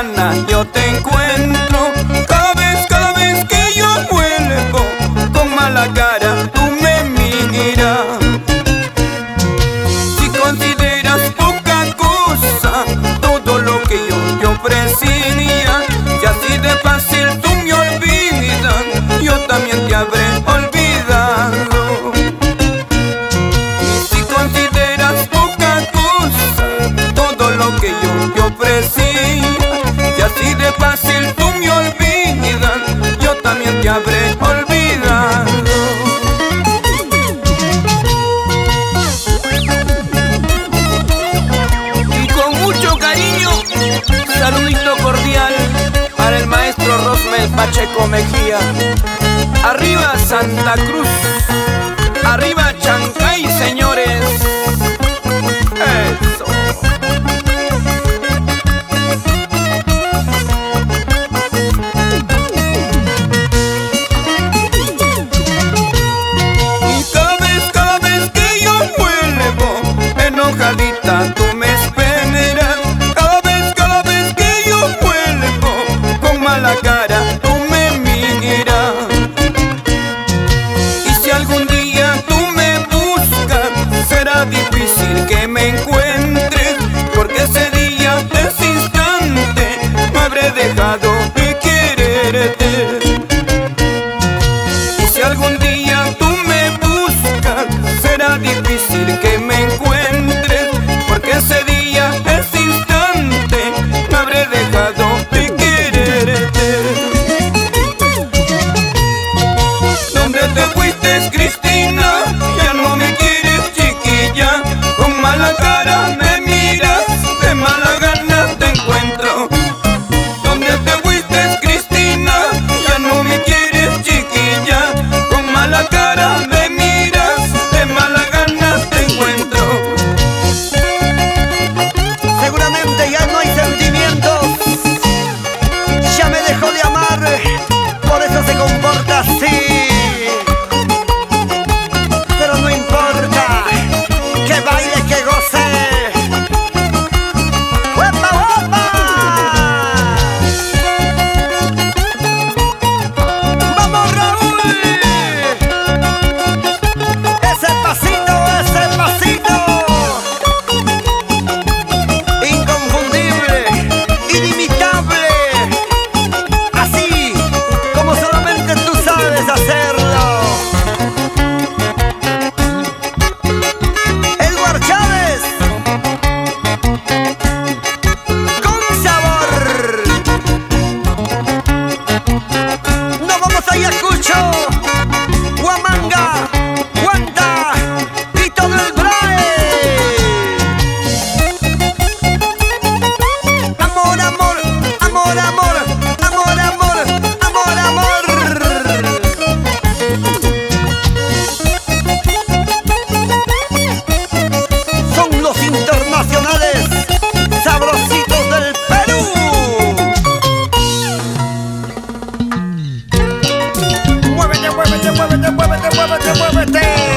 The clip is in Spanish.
gana yo te encuentro. Cada vez que yo vuelvo con mala cara tú me miras. Si consideras poca cosa todo lo que yo te ofrecía, y así de fácil tú me olvidas, yo también te habré olvidado. Y si consideras poca cosa todo lo que yo te ofrecía, y así de fácil tú me olvidas, yo también te habré olvidado. Y con mucho cariño, saludito cordial para el maestro Rosmel Pacheco Mejía. Arriba Santa Cruz, arriba Chancay, señores. Eso. Y cada vez que yo vuelvo enojadita tú me esperas. Cada vez que yo vuelvo con mala cara tú me miras. Y si algún día tú me buscas será difícil que me encuentres, porque ese día, ese instante no habré dejado de quererte. Y si algún día tú me buscas será difícil que me encuentres, porque ese día, ese instante no habré dejado de quererte. ¿Dónde te fuiste, Cristina? Ya no me quieres, chiquilla. Con mala cara me miras, de mala gana te encuentro. ¿Dónde te fuiste, Cristina? Ya no me quieres, chiquilla. Con mala cara me miras, de mala gana te encuentro. Seguramente ya no hay sentimientos, ya me dejó de amar, por eso se comporta así. Pero no importa, que baile, que goce. ¡Uepa, uepa! ¡Vamos, Raúl! ¡Ese pasito, ese pasito! Inconfundible, inimitable, así como solamente tú sabes hacerlo. Edward Chávez, con sabor. Nos vamos a Ayacucho, Huamanga, Huanta y todo el Brae. Amor, amor, amor, amor, amor, amor, amor, amor. Son los internacionales sabrositos del Perú. Muévete, muévete, muévete, muévete, muévete, muévete.